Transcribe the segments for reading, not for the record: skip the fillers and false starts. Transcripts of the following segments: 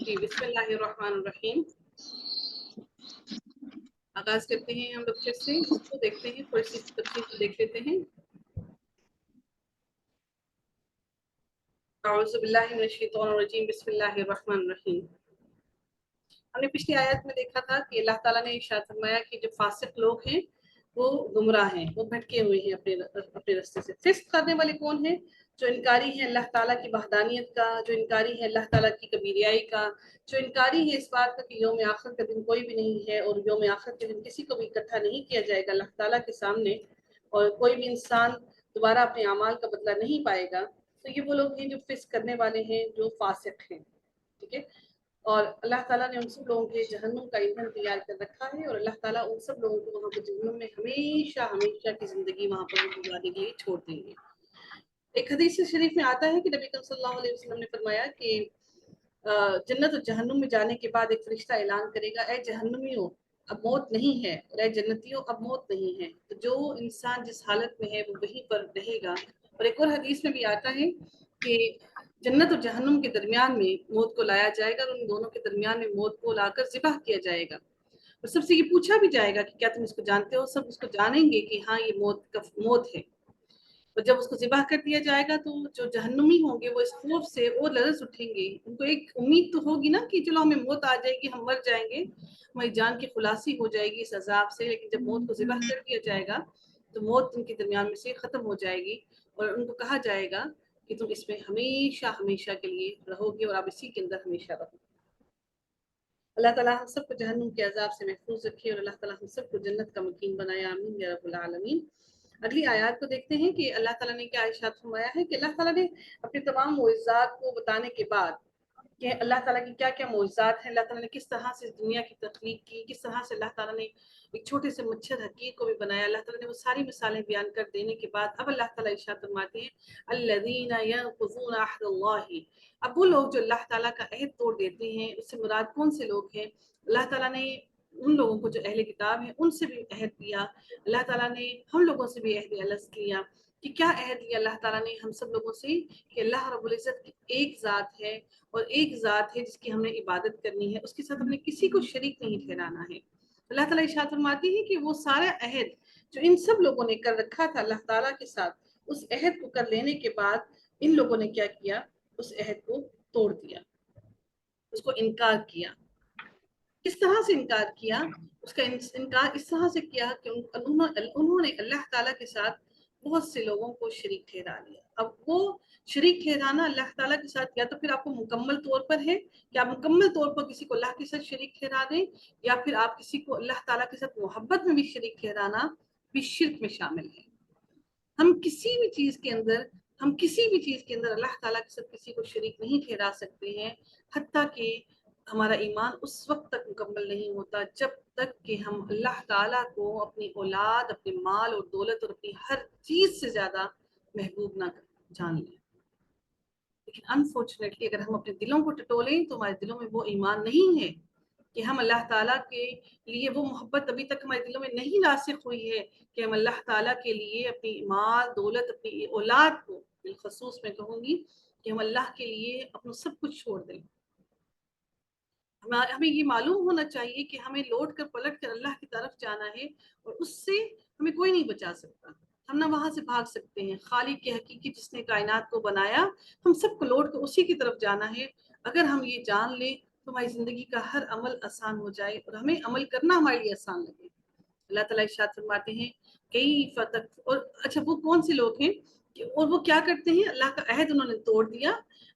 जी, बिस्मिल्लाहिर्रहमानिर्रहीम। आगाज करते हैं हम लोग फिर से इसको देखते हैं, थोड़ी सी तफसील को देख लेते हैं। अऊज़ु बिल्लाहि मिनश शैतानिर रजीम, बिस्मिल्लाहिर्रहमानिर्रहीम। हमने पिछली आयत में देखा था कि अल्लाह ताला ने इरशाद फरमाया कि जो फासिक लोग हैं वो गुमराह हैं, वो भटके हुए हैं अपने रास्ते से। फिस्क करने वाले कौन हैं? जो इनकारी है अल्लाह ताला की वहदानियत का, जो इनकारी है अल्लाह ताला की कबीरियाई का, जो इनकारी है इस बात का कि यौम आखिर का दिन कोई भी नहीं है और यौम आखिर के दिन किसी को भी इकट्ठा नहीं किया जाएगा अल्लाह ताला के सामने, और कोई भी इंसान दोबारा अपने अमाल का बदला नहीं पाएगा। तो ये वो लोग हैं जो फिस्क करने वाले हैं, जो फासिक हैं। ठीक है। और अल्लाह ताला ने उन सब लोगों के जहन्नुम का ईंधन तैयार कर रखा है, और अल्लाह ताला उन सब लोगों को वहाँ पर जहन्नुम में हमेशा हमेशा की जिंदगी वहाँ पर गुजारने के लिए छोड़ देंगे। एक हदीस शरीफ में आता है कि नबी सल्लल्लाहु अलैहि वसल्लम ने फरमाया कि जन्नत और जहन्नुम में जाने के बाद एक फरिश्ता ऐलान करेगा, ए जहन्नुमियों अब मौत नहीं है, और ए जन्नतियों अब मौत नहीं है। तो जो इंसान जिस हालत में है वो वहीं पर रहेगा। और एक और हदीस में भी आता है कि जन्नत और जहन्नुम के दरमियान में मौत को लाया जाएगा, और उन दोनों के दरमियान में मौत को लाकर ज़िबह किया जाएगा। और सबसे ये पूछा भी जाएगा कि क्या तुम इसको जानते हो? सब उसको जानेंगे कि हाँ ये मौत है। और जब उसको ज़िबह कर दिया जाएगा तो जो जहन्नुमी होंगे वो इस खौफ से और लरज़ उठेंगे। उनको एक उम्मीद तो होगी ना कि चलो हमें मौत आ जाएगी, हम मर जाएंगे, हमारी जान की खुलासी हो जाएगी इस अजाब से। लेकिन जब मौत को ज़िबह कर दिया जाएगा तो मौत उनके दरमियान में से ख़त्म हो जाएगी, और उनको कहा जाएगा कि तुम इसमें हमेशा हमेशा के लिए रहोगे और आप इसी के अंदर हमेशा रहोगे। अल्लाह ताला हम सबको जहन्नुम के अजाब से महफूज रखे, और अल्लाह ताला हम सबको जन्नत का मुकीम बनाया, आमीन या रब्बुल आलमीन। अगली आयत को देखते हैं कि अल्लाह ताला ने क्या इरशाद फरमाया है कि अल्लाह ताला ने अपने तमाम मोइज़ात को बताने के बाद कि अल्लाह ताला की क्या-क्या मोइज़ात हैं, अल्लाह ताला ने किस तरह से इस दुनिया की तख्लीक की, किस तरह से अल्लाह ताला ने एक छोटे से मच्छर हकीर को भी बनाया, अल्लाह ताला ने वो सारी मिसालें बयान कर देने के बाद अब अल्लाह ताला इरशाद फरमाते हैं, अल्लज़ीना यनक़ुज़ूना अहदल्लाहि। अब वो लोग जो अल्लाह ताला का अहद तोड़ देते हैं, उससे मुराद कौन से लोग हैं? अल्लाह ताला ने उन लोगों को जो अहले किताब हैं उनसे भी अहद लिया, अल्लाह ताला ने हम लोगों से भी अहद अलग लिया। कि क्या अहद लिया अल्लाह ताला ने हम सब लोगों से? कि अल्लाह रब्बुल इज़्ज़त एक ज़ात है, और एक ज़ात है जिसकी हमने इबादत करनी है, उसके साथ हमने किसी को शरीक नहीं ठहराना है। अल्लाह ताला इरशाद फरमाती है कि वो सारा अहद जो इन सब लोगों ने कर रखा था अल्लाह ताला के साथ, उस अहद को कर लेने के बाद इन लोगों ने क्या किया? उस अहद को तोड़ दिया, उसको इनकार किया। किस तरह से इनकार किया? उसका इनकार इस तरह से किया कि उन्होंने अल्लाह ताला के साथ बहुत से लोगों को शरीक ठहरा लिया। अब वो शरीक ठहराना अल्लाह ताला के साथ, या तो फिर आपको मुकम्मल तौर पर है कि आप मुकम्मल तौर पर किसी को अल्लाह के साथ शरीक ठहरा दें, या फिर आप किसी को अल्लाह ताला के साथ मोहब्बत में भी शरीक ठहराना भी शिर्क में शामिल है। हम किसी भी चीज के अंदर हम किसी भी चीज के अंदर अल्लाह ताला के साथ किसी को शरीक नहीं ठहरा सकते हैं, हत्ता कि हमारा ईमान उस वक्त तक मुकम्मल नहीं होता जब तक कि हम अल्लाह ताला को अपनी औलाद, अपने माल और दौलत और अपनी हर चीज से ज्यादा महबूब ना जान लें। लेकिन अनफॉर्चुनेटली अगर हम अपने दिलों को टटोलें तो हमारे दिलों में वो ईमान नहीं है कि हम अल्लाह ताला के लिए वो मोहब्बत अभी तक हमारे दिलों में नहीं रासिख हुई है कि हम अल्लाह ताला के लिए अपनी माल, दौलत, अपनी औलाद को, बिलखसूस मैं कहूँगी कि हम अल्लाह के लिए अपना सब कुछ छोड़ दें। हमें ये मालूम होना चाहिए कि हमें लौट कर पलट कर अल्लाह की तरफ जाना है, और उससे हमें कोई नहीं बचा सकता। हम ना वहां से भाग सकते हैं। खालिक के हकीकी जिसने कायनात को बनाया, हम सबको लौट कर उसी की तरफ जाना है। अगर हम ये जान लें तो हमारी जिंदगी का हर अमल आसान हो जाए और हमें अमल करना हमारे लिए आसान लगे। अल्लाह ताला इरशाद फरमाते हैं कई फतक, और अच्छा वो कौन से लोग हैं और वो क्या करते हैं? अल्लाह का अहद उन्होंने तोड़ दिया,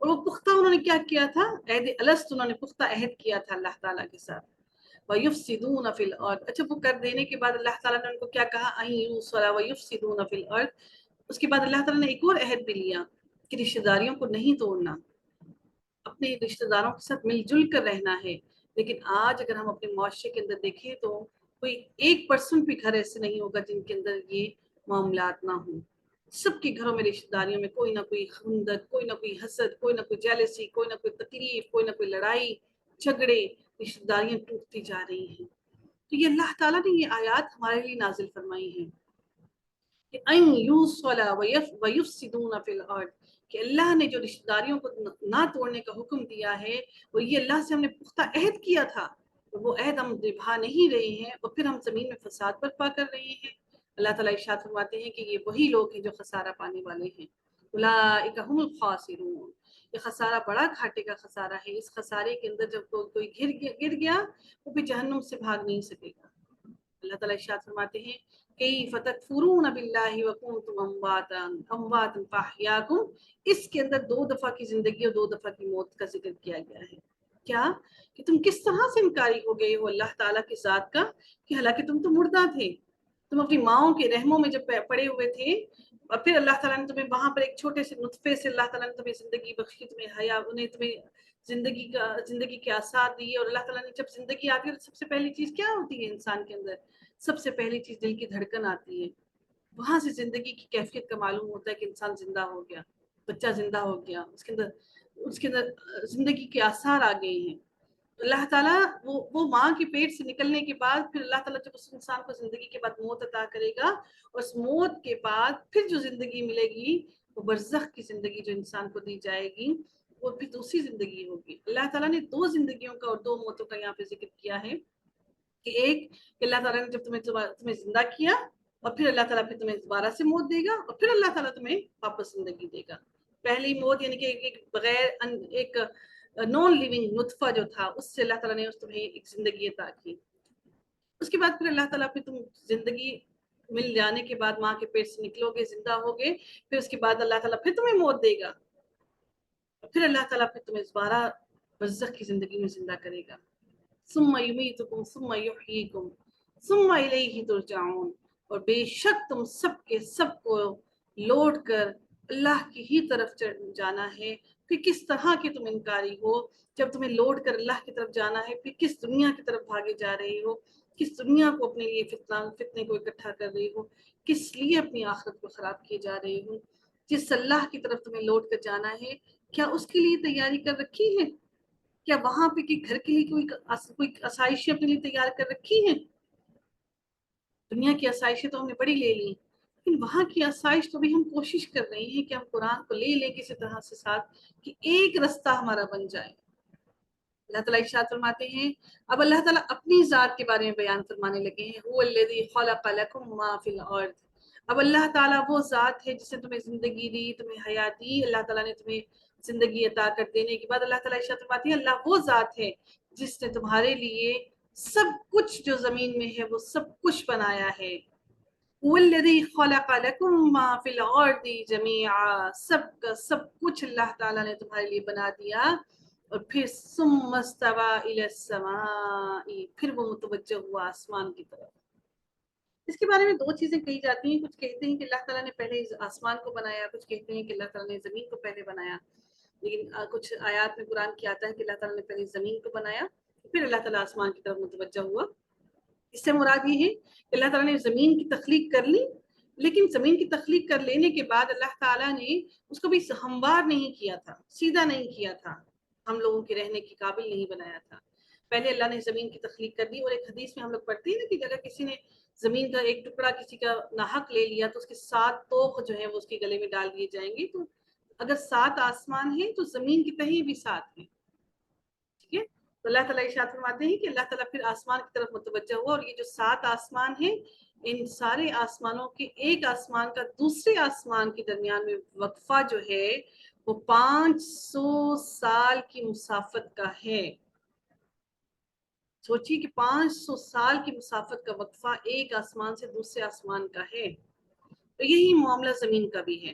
और वो पुख्ता उन्होंने क्या किया था? अहद अलस्त उन्होंने पुख्ता अहद किया था अल्लाह ताला के साथ। वयुफ्सिदून फिल अर्द, अच्छा वो कर देने के बाद अल्लाह ताला ने उनको क्या कहा? अय्युसला वयुफ्सिदून फिल अर्द। उसके बाद अल्लाह ताला ने एक और अहद भी लिया कि रिश्तेदारियों को नहीं तोड़ना, अपने रिश्तेदारों के साथ मिलजुल कर रहना है। लेकिन आज अगर हम अपने मुआशरे के अंदर देखें तो कोई 1% भी घर ऐसे नहीं होगा जिनके अंदर ये मामलात ना हो। सबके घरों में रिश्तेदारियों में कोई ना कोई खुंदक, कोई ना कोई हसद, कोई ना कोई जेलसी, कोई ना कोई तकलीफ, कोई ना कोई लड़ाई झगड़े, रिश्तेदारियां टूटती जा रही हैं। तो ये अल्लाह ताला ने ये आयत हमारे लिए नाजिल फरमाई है कि کہ اللہ نے جو رشتہ داریوں کو نہ توڑنے کا حکم دیا ہے، وہ یہ اللہ سے ہم نے پختہ عہد کیا تھا، وہ عہد ہم نبھا نہیں رہے ہیں، اور پھر ہم زمین میں فساد برپا کر رہے ہیں۔ اللہ تعالیٰ ارشاد فرماتے ہیں کہ یہ وہی لوگ ہیں جو خسارہ پانے والے ہیں۔ اولئک هم الخاسرون، یہ خسارہ بڑا گھاٹے کا خسارہ ہے۔ اس خسارے کے اندر جب کوئی گر گیا وہ بھی جہنم سے بھاگ نہیں سکے گا۔ اللہ تعالیٰ ارشاد فرماتے ہیں کیف تکفرون باللہ وکنتم امواتا فاحیاکم، اس کے اندر 2 دفعہ کی زندگی اور 2 دفعہ کی موت کا ذکر کیا گیا ہے۔ کیا کہ تم کس طرح سے انکاری ہو گئے ہو اللہ تعالیٰ کی ذات کا، کہ حالانکہ تم تو مردہ تھے، تم اپنی ماؤں کے رحموں میں جب پڑے ہوئے تھے، اور پھر اللہ تعالیٰ نے تمہیں وہاں پر ایک چھوٹے سے نطفے سے اللہ تعالیٰ نے تمہیں زندگی بخشی، تمہیں حیا، انہیں تمہیں زندگی کے آثار دیے، اور اللہ تعالیٰ نے جب زندگی آتی ہے تو سب سے پہلی چیز کیا ہوتی ہے انسان کے اندر؟ سب سے پہلی چیز دل کی دھڑکن آتی ہے، وہاں سے زندگی کی کیفیت کا معلوم ہوتا ہے کہ انسان زندہ ہو گیا، بچہ زندہ ہو گیا، اس کے اندر زندگی کے آثار آ گئے ہیں۔ اللہ تعالیٰ وہ ماں کے پیٹ سے نکلنے کے بعد پھر اللہ تعالیٰ جب اس انسان کو زندگی کے بعد موت عطا کرے گا، اور اس موت کے بعد پھر جو زندگی ملے گی وہ برزخ کی زندگی جو انسان کو دی جائے گی، وہ پھر دوسری زندگی ہوگی۔ اللہ تعالیٰ نے 2 زندگیوں کا اور 2 موتوں کا یہاں پہ ذکر کیا ہے، کہ ایک کہ اللہ تعالیٰ نے جب تمہیں زندہ کیا، اور پھر اللہ تعالیٰ پھر تمہیں دوبارہ سے موت دے گا، اور پھر اللہ تعالیٰ تمہیں واپس زندگی دے گا۔ پہلی موت یعنی کہ ایک بغیر ایک نان لیونگ نطفہ جو تھا، اس سے اللہ تعالیٰ نے تمہیں ایک زندگی عطا کی۔ اس کے بعد پھر اللہ تعالیٰ پھر تم زندگی مل جانے کے بعد ماں کے پیٹ سے نکلو گے، زندہ ہوگے، پھر اس کے بعد اللہ تعالیٰ پھر تمہیں موت دے گا، پھر اللہ تعالیٰ پھر تمہیں دوبارہ برزخ کی زندگی میں زندہ کرے گا۔ ثم یمیتکم ثم یحییکم ثم الیہ ترجعون، اور بے شک تم سب کے سب کو لوٹ کر اللہ کی ہی طرف جانا ہے۔ پھر کس طرح کے تم انکاری ہو، جب تمہیں لوٹ کر اللہ کی طرف جانا ہے، پھر کس دنیا کی طرف بھاگے جا رہے ہو، کس دنیا کو اپنے لیے فتنے کو اکٹھا کر رہے ہو، کس لیے اپنی آخرت کو خراب کیے جا رہے ہو۔ جس اللہ کی طرف تمہیں لوٹ کر جانا ہے، کیا اس کے لیے تیاری کر رکھی ہے؟ کیا وہاں پہ کہ گھر کے لیے کوئی آسائشیں اپنے لیے تیار کر رکھی ہیں؟ دنیا کی آسائشیں تو ہم نے بڑی لے لی، لیکن وہاں کی آسائش تو بھی ہم کوشش کر رہے ہیں کہ ہم قرآن کو لے لیں کسی طرح سے ساتھ، کہ ایک رستہ ہمارا بن جائے۔ اللہ تعالیٰ ارشاد فرماتے ہیں، اب اللہ تعالیٰ اپنی ذات کے بارے میں بیان فرمانے لگے ہیں، هو الذی خلق لکم ما فی الارض۔ اب اللہ تعالیٰ وہ ذات ہے جس نے تمہیں زندگی دی، تمہیں حیات دی۔ اللہ تعالیٰ نے تمہیں زندگی عطا کر دینے کے بعد اللہ تعالیٰ ارشاد فرماتے ہیں اللہ وہ ذات ہے جس نے تمہارے لیے سب کچھ جو زمین میں ہے وہ سب کچھ بنایا ہے۔ هو الذی خلق لکم ما فی الارض جمیعا، سب کا سب کچھ اللہ تعالیٰ نے تمہارے لیے بنا دیا، اور پھر ثم استوى الی السماء، پھر وہ متوجہ ہوا آسمان کی طرف۔ اس کے بارے میں 2 چیزیں کہی جاتی ہیں، کچھ کہتے ہیں کہ اللہ تعالیٰ نے پہلے آسمان کو بنایا، کچھ کہتے ہیں کہ اللہ تعالیٰ نے زمین کو پہلے بنایا، لیکن کچھ آیات میں قرآن کی آتا ہے کہ اللہ تعالیٰ نے پہلے زمین کو بنایا، پھر اللہ تعالیٰ آسمان کی طرف متوجہ ہوا۔ اس سے مراد یہ ہے کہ اللہ تعالیٰ نے زمین کی تخلیق کر لی، لیکن زمین کی تخلیق کر لینے کے بعد اللہ تعالیٰ نے اس کو بھی ہموار نہیں کیا تھا، سیدھا نہیں کیا تھا، ہم لوگوں کے رہنے کے قابل نہیں بنایا تھا۔ پہلے اللہ نے زمین کی تخلیق کر دی، اور ایک حدیث میں ہم لوگ پڑھتے ہیں نا کہ اگر کسی نے زمین کا ایک ٹکڑا کسی کا ناحق لے لیا تو اس کے 7 طوق جو ہیں وہ اس کے گلے میں ڈال دیے جائیں گے۔ تو اگر 7 آسمان ہیں تو زمین کی تہیں بھی 7 ہیں، ٹھیک ہے؟ تو اللہ تعالیٰ ارشاد فرماتے ہیں کہ اللہ تعالیٰ پھر آسمان کی طرف متوجہ ہوا، اور یہ جو 7 آسمان ہیں، ان سارے آسمانوں کے ایک آسمان کا دوسرے آسمان کے درمیان میں وقفہ جو ہے وہ 500 سال کی مسافت کا ہے۔ سوچیے کہ 500 سال کی مسافت کا وقفہ ایک آسمان سے دوسرے آسمان کا ہے۔ تو یہی معاملہ زمین کا بھی ہے،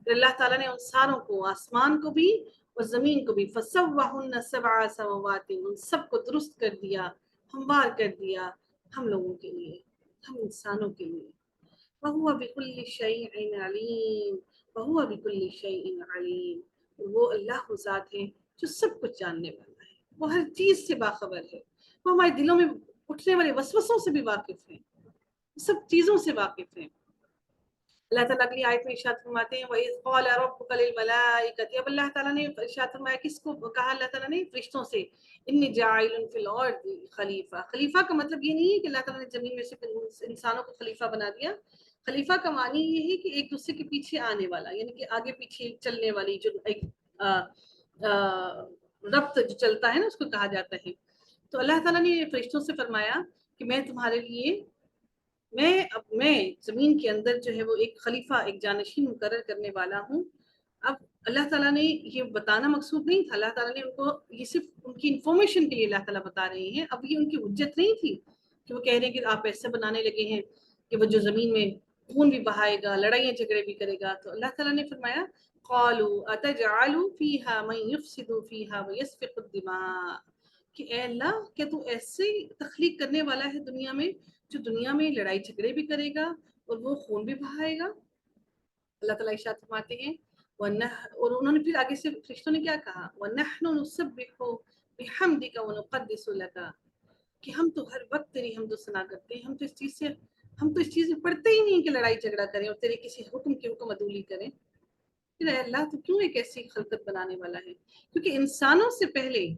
اللہ تعالیٰ نے ان ساروں کو، آسمان کو بھی اور زمین کو بھی، فَسَوَّهُنَّ سَبْعَ سَمَاوَاتٍ، ان سب کو درست کر دیا، ہموار کر دیا ہم لوگوں کے لیے، ہم انسانوں کے لیے۔ وَهُوَ بِكُلِّ شَيْءٍ عَلِيمٌ، وَهُوَ بِكُلِّ شَيْءٍ عَلِيمٌ، وہ اللہ وہ ذات ہے جو سب کچھ جاننے والا ہے، وہ ہر چیز سے باخبر ہے، وہ ہمارے دلوں میں اٹھنے والے وسوسوں سے بھی واقف ہیں، سب چیزوں سے واقف ہیں۔ اللہ تعالیٰ اگلی آیت میں ارشاد فرماتے ہیں وَإِذْ قَالَ رَبُّكَ لِلْمَلَائِكَةِ، اب اللہ تعالیٰ نے ارشاد فرمایا کس کو کہا؟ اللہ تعالیٰ نے فرشتوں سے، إِنِّي جَاعِلٌ فِي الْأَرْضِ خلیفہ۔ خلیفہ کا مطلب یہ نہیں ہے کہ اللہ تعالیٰ نے زمین میں سے انسانوں کو خلیفہ بنا دیا، खलीफा का मानी ये है कि एक दूसरे के पीछे आने वाला, यानी कि आगे पीछे चलने वाली जो एक रब्त जो चलता है ना, उसको कहा जाता है। तो अल्लाह ताला ने फरिश्तों से फरमाया कि मैं तुम्हारे लिए मैं जमीन के अंदर जो है वो एक खलीफा, एक जानशीन मुकर्रर करने वाला हूँ। अब अल्लाह ताला ने ये बताना मकसूद नहीं था, अल्लाह ताला ने उनको ये सिर्फ उनकी इंफॉर्मेशन के लिए अल्लाह ताला बता रहे हैं। अब ये उनकी हुज्जत नहीं थी कि वो कह रहे हैं कि आप ऐसे बनाने लगे हैं कि वो जो जमीन में खून भी बहाएगा, लड़ाइयाँ झगड़े भी करेगा। तो अल्लाह ताला ने फरमाया क़ालू अतजअलु फ़ीहा मन युफ़सिदु फ़ीहा व यस्फ़िकु दिमा, कि ए अल्लाह, क्या तू ऐसे तख्लीक करने वाला है दुनिया में जो दुनिया में लड़ाई झगड़े भी करेगा और वो खून भी बहाएगा। अल्लाह ताला इरशाद फरमाते हैं और उन्होंने फिर आगे से फरिश्तों ने क्या कहा, वनहनु नुसब्बिहु बिहम्दिका व नुक़द्दिसु लका, कि हम तो हर वक्त तेरी हमदो सना करते हैं, हम तो इस चीज में पढ़ते ही नहीं कि लड़ाई झगड़ा करें और तेरे किसी हुक्म की हुक्म अदूली करें। फिर अल्लाह तो क्यों एक ऐसी खलकत बनाने वाला है, क्योंकि इंसानों से पहले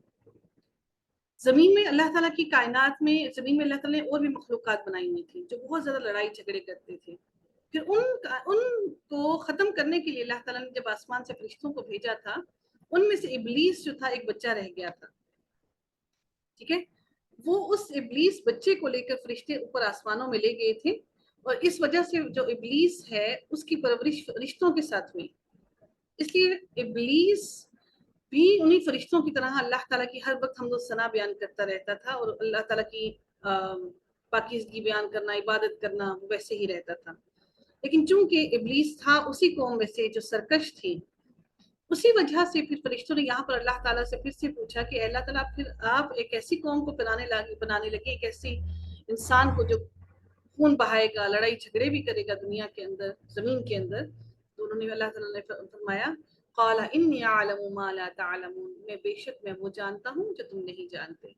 जमीन में अल्लाह ताला की कायनात में, जमीन में अल्लाह ताला ने और भी मखलूकात बनाई हुई थी जो बहुत ज्यादा लड़ाई झगड़े करते थे। फिर उनको खत्म करने के लिए अल्लाह ताला ने जब आसमान से फरिश्तों को भेजा था, उनमें से इबलीस जो था एक बच्चा रह गया था, ठीक है। वो उस इबलीस बच्चे को लेकर फरिश्ते ऊपर आसमानों में ले गए थे, और इस वजह से जो इबलीस है उसकी परवरिश फरिश्तों के साथ हुई। इसलिए इबलीस भी उन्हीं फरिश्तों की तरह अल्लाह ताला की हर वक्त हमदो सना बयान करता रहता था, और अल्लाह ताला की पाकीज़गी बयान करना, इबादत करना वैसे ही रहता था। लेकिन चूंकि इबलीस था उसी कौम में से जो सरकश थी, उसी वजह से फिर फरिश्तों ने यहाँ पर अल्लाह ताला से फिर से पूछा कि अल्लाह ताला फिर आप एक ऐसी कौम को बनाने लगे, एक ऐसी इंसान को जो खून बहाएगा, लड़ाई झगड़े भी करेगा दुनिया के अंदर, जमीन के अंदर। तो उन्होंने अल्लाह ताला ने फरमाया क़ाला इन्नी अअलमु मा ला तअलमून, मैं बेशक मैं वो जानता हूँ जो तुम नहीं जानते।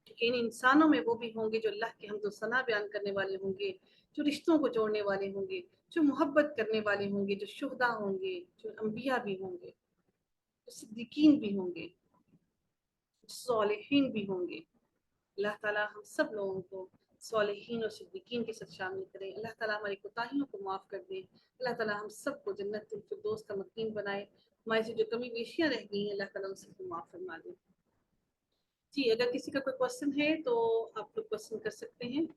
ठीक है, इन इंसानों में वो भी होंगे जो अल्लाह के हम्द सना बयान करने वाले होंगे, जो रिश्तों को जोड़ने वाले होंगे, जो मोहब्बत करने वाले होंगे, जो शुहदा होंगे, जो अम्बिया भी होंगे, जो सिद्दीकीन भी होंगे, सालिहीन भी होंगे। अल्लाह ताला हम सब लोगों को सालिहीन और सिद्दीकीन के साथ शामिल करें। अल्लाह ताला हमारी कोताहियों को माफ़ कर दे। अल्लाह ताला हम सबको जन्नतुल फिरदौस का मकीन बनाए। हमारे से जो कमी बेशियाँ रह गई हैं, अल्लाह ताला उन सबको माफ़ फरमा दे। जी, अगर किसी का कोई क्वेश्चन है तो आप लोग क्वेश्चन कर सकते हैं।